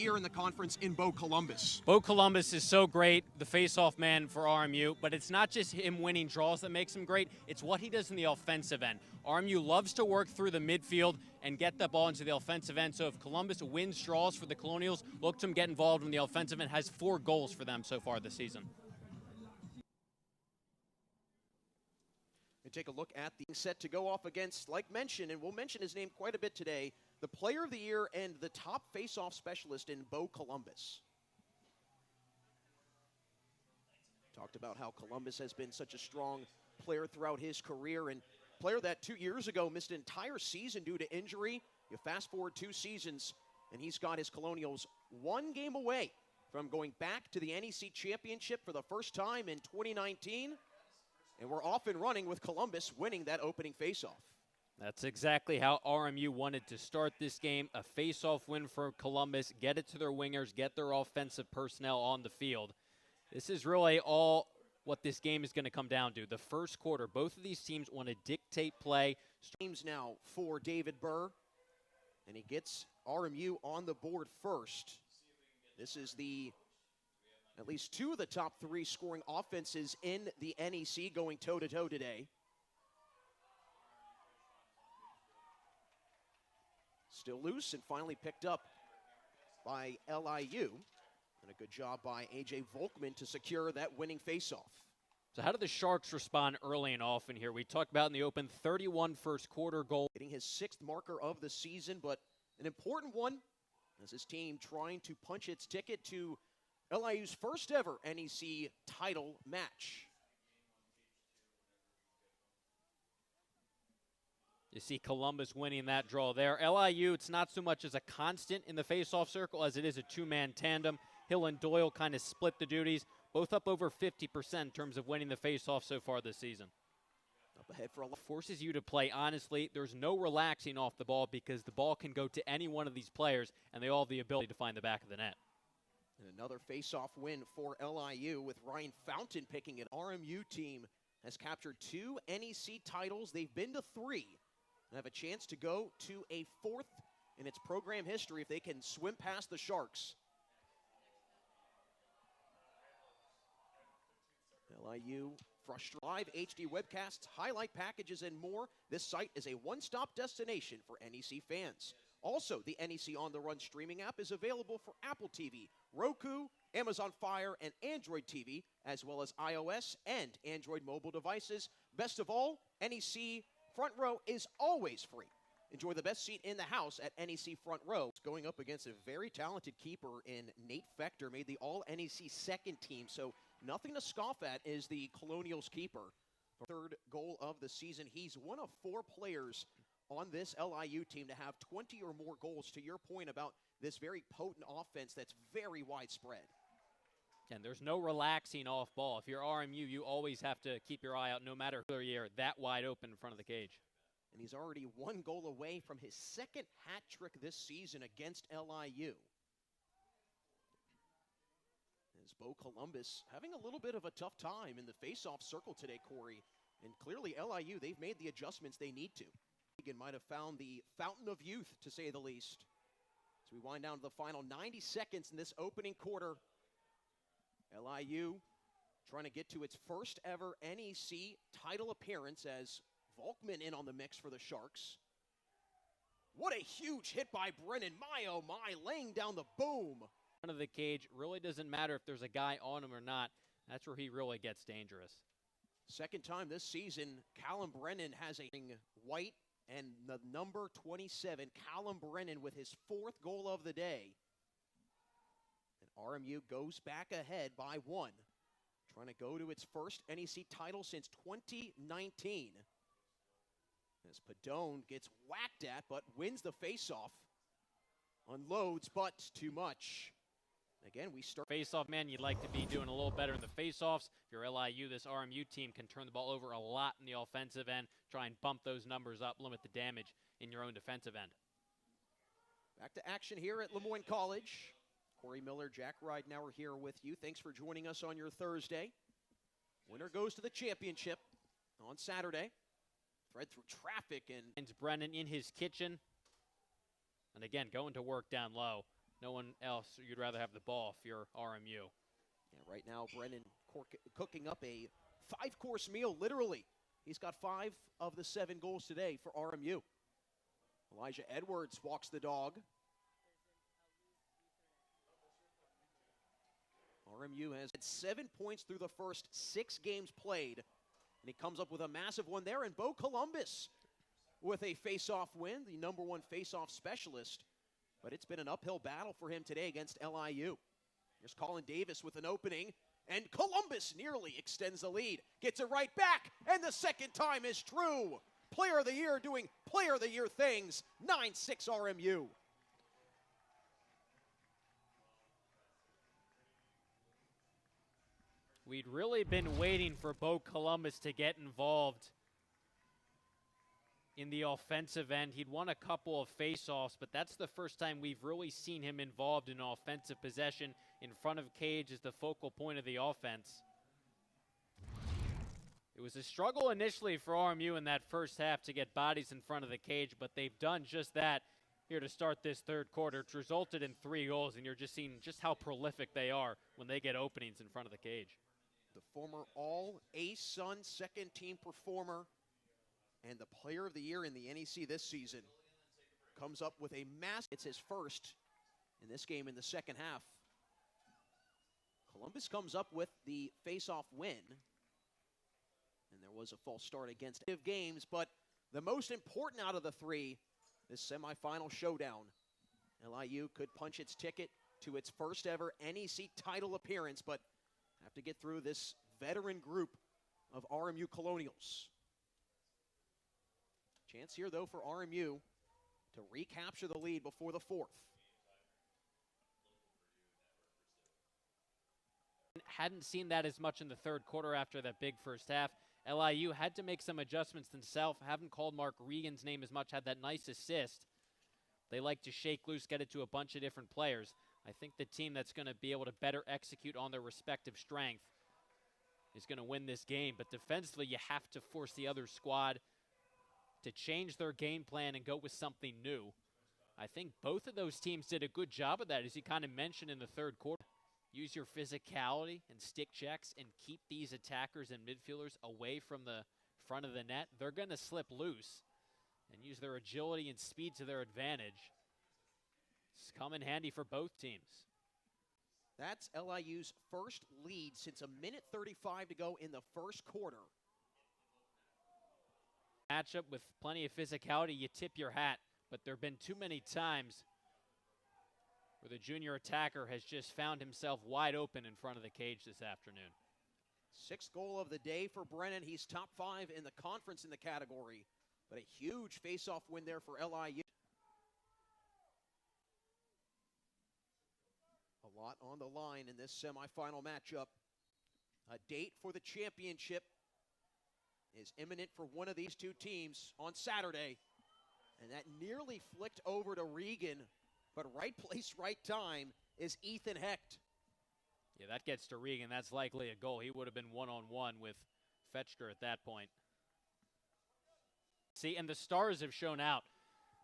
year in the conference in Bo Columbus. Bo Columbus is so great, the face-off man for RMU, but it's not just him winning draws that makes him great, it's what he does in the offensive end. RMU loves to work through the midfield and get the ball into the offensive end, so if Columbus wins draws for the Colonials, look to him get involved in the offensive end, has 4 goals for them so far this season. And take a look at the set to go off against, like mentioned, and we'll mention his name quite a bit today, the Player of the Year and the top face-off specialist in Bo Columbus. Talked about how Columbus has been such a strong player throughout his career, and player that 2 years ago missed an entire season due to injury. You fast forward 2 seasons, and he's got his Colonials 1 game away from going back to the NEC Championship for the first time in 2019. And we're off and running with Columbus winning that opening faceoff. That's exactly how RMU wanted to start this game. A face-off win for Columbus, get it to their wingers, get their offensive personnel on the field. This is really all what this game is going to come down to. The first quarter, both of these teams want to dictate play. Teams now for David Burr, and he gets RMU on the board first. This is at least 2 of the top 3 scoring offenses in the NEC going toe-to-toe today. Still loose and finally picked up by LIU. And a good job by A.J. Volkman to secure that winning faceoff. So how do the Sharks respond early and often here? We talked about in the open 31 first quarter goal. Getting his 6th marker of the season, but an important one as his team trying to punch its ticket to LIU's first ever NEC title match. You see Columbus winning that draw there. LIU, it's not so much as a constant in the face-off circle as it is a 2-man tandem. Hill and Doyle kind of split the duties, both up over 50% in terms of winning the face-off so far this season. Up ahead for forces you to play honestly. There's no relaxing off the ball because the ball can go to any one of these players, and they all have the ability to find the back of the net. And another face-off win for LIU with Ryan Fountain picking it. RMU team has captured 2 NEC titles. They've been to 3. And have a chance to go to a 4th in its program history if they can swim past the Sharks. LIU frustrated. Live HD webcasts, highlight packages, and more. This site is a one-stop destination for NEC fans. Also, the NEC On The Run streaming app is available for Apple TV, Roku, Amazon Fire, and Android TV, as well as iOS and Android mobile devices. Best of all, NEC Front Row is always free. Enjoy the best seat in the house at NEC Front Row. Going up against a very talented keeper in Nate Fector, made the All-NEC second team, so nothing to scoff at is the Colonials keeper. 3rd goal of the season. He's one of 4 players on this LIU team to have 20 or more goals, to your point about this very potent offense that's very widespread. And there's no relaxing off ball. If you're RMU, you always have to keep your eye out no matter who you're that wide open in front of the cage. And he's already 1 goal away from his 2nd hat trick this season against LIU. As Bo Columbus having a little bit of a tough time in the face-off circle today, Corey. And clearly LIU, they've made the adjustments they need to. Egan might have found the fountain of youth, to say the least. As we wind down to the final 90 seconds in this opening quarter. LIU trying to get to its first ever NEC title appearance as Volkman in on the mix for the Sharks. What a huge hit by Brennan. My, oh my, laying down the boom. Front of the cage, really doesn't matter if there's a guy on him or not. That's where he really gets dangerous. Second time this season, Callum Brennan has a white and the number 27, Callum Brennan with his 4th goal of the day. RMU goes back ahead by 1, trying to go to its first NEC title since 2019. As Padone gets whacked at, but wins the faceoff. Unloads, but too much. Again, we start. Faceoff, man, you'd like to be doing a little better in the faceoffs. If you're LIU, this RMU team can turn the ball over a lot in the offensive end, try and bump those numbers up, limit the damage in your own defensive end. Back to action here at Lemoyne College. Corey Miller, Jack Ridenauer here with you. Thanks for joining us on your Thursday. Winner goes to the championship on Saturday. Thread through traffic and Brennan in his kitchen. And again, going to work down low. no one else. You'd rather have the ball if you're RMU. Yeah, right now, Brennan cooking up a 5-course meal, literally. He's got 5 of the 7 goals today for RMU. Elijah Edwards walks the dog. RMU has had 7 points through the first 6 games played, and he comes up with a massive one there. And Bo Columbus with a face-off win, the #1 face-off specialist. But it's been an uphill battle for him today against LIU. Here's Cristian Davis with an opening, and Columbus nearly extends the lead. Gets it right back, and the second time is true. Player of the Year doing Player of the Year things, 9-6 RMU. We'd really been waiting for Bo Columbus to get involved in the offensive end. He'd won a couple of face-offs, but that's the first time we've really seen him involved in offensive possession in front of cage as the focal point of the offense. It was a struggle initially for RMU in that first half to get bodies in front of the cage, but they've done just that here to start this third quarter. It's resulted in 3 goals, and you're just seeing just how prolific they are when they get openings in front of the cage. The former All-ASUN second-team performer and the Player of the Year in the NEC this season comes up with a it's his first in this game in the second half. Columbus comes up with the face-off win, and there was a false start against games, but the most important out of the 3, this semifinal showdown. LIU could punch its ticket to its first ever NEC title appearance, but have to get through this veteran group of RMU Colonials. Chance here, though, for RMU to recapture the lead before the 4th. Hadn't seen that as much in the third quarter after that big first half. LIU had to make some adjustments themselves. Haven't called Mark Regan's name as much. Had that nice assist. They like to shake loose, get it to a bunch of different players. I think the team that's going to be able to better execute on their respective strength is going to win this game. But defensively, you have to force the other squad to change their game plan and go with something new. I think both of those teams did a good job of that, as you kind of mentioned in the third quarter. Use your physicality and stick checks and keep these attackers and midfielders away from the front of the net. They're going to slip loose and use their agility and speed to their advantage. It's come in handy for both teams. That's LIU's first lead since 1:35 to go in the first quarter. Matchup with plenty of physicality, you tip your hat, but there have been too many times where the junior attacker has just found himself wide open in front of the cage this afternoon. 6th goal of the day for Brennan. He's top 5 in the conference in the category, but a huge face-off win there for LIU. A lot on the line in this semifinal matchup. A date for the championship is imminent for one of these two teams on Saturday, and that nearly flicked over to Regan, but right place, right time is Ethan Hecht. Yeah, that gets to Regan. That's likely a goal. He would have been one-on-one with Fetchter at that point. See, and the stars have shown out,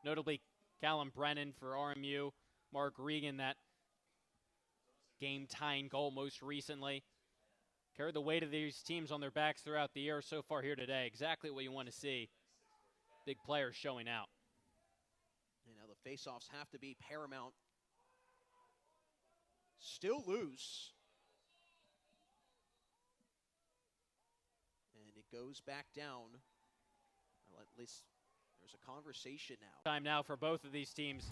notably Callum Brennan for RMU, Mark Regan, that game-tying goal most recently. Carried the weight of these teams on their backs throughout the year so far here today. Exactly what you want to see. Big players showing out. You know, the faceoffs have to be paramount. Still loose. And it goes back down. Well, at least there's a conversation now. Time now for both of these teams.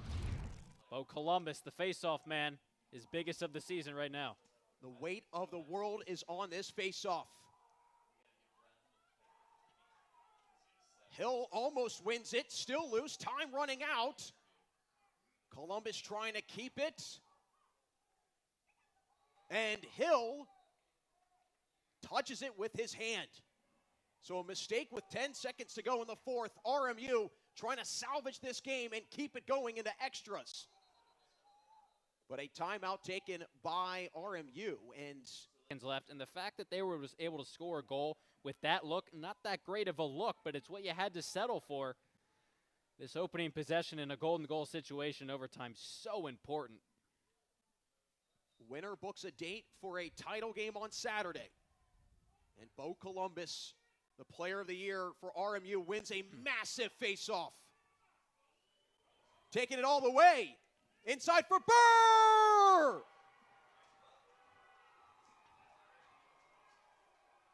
Bo Columbus, the faceoff man, is biggest of the season right now. The weight of the world is on this faceoff. Hill almost wins it, still loose, time running out. Columbus trying to keep it. And Hill touches it with his hand. So a mistake with 10 seconds to go in the 4th. RMU trying to salvage this game and keep it going into extras. But a timeout taken by RMU, and left, and the fact that they were able to score a goal with that look, not that great of a look, but it's what you had to settle for. This opening possession in a golden goal situation, overtime, so important. Winner books a date for a title game on Saturday. And Bo Columbus, the player of the year for RMU, wins a massive face-off. Taking it all the way. Inside for Burr!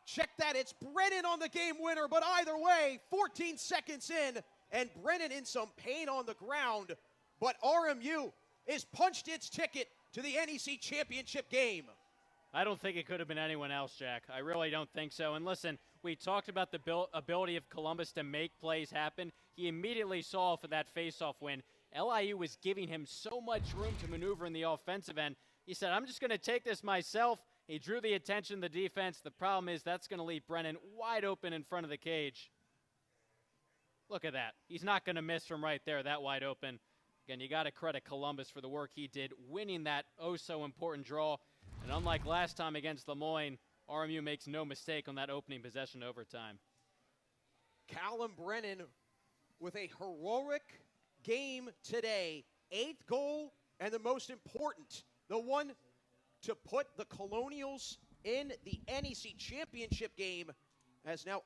Check that, it's Brennan on the game winner, but either way, 14 seconds in, and Brennan in some pain on the ground, but RMU is punched its ticket to the NEC championship game. I don't think it could have been anyone else, Jack. I really don't think so. And listen, we talked about the ability of Columbus to make plays happen. He immediately saw for that face-off win. LIU was giving him so much room to maneuver in the offensive end. He said, I'm just going to take this myself. He drew the attention of the defense. The problem is that's going to leave Brennan wide open in front of the cage. Look at that. He's not going to miss from right there, that wide open. Again, you got to credit Columbus for the work he did, winning that oh-so-important draw. And unlike last time against Lemoyne, RMU makes no mistake on that opening possession overtime. Callum Brennan with a heroic game today. 8th goal, and the most important, the one to put the Colonials in the NEC championship game, as now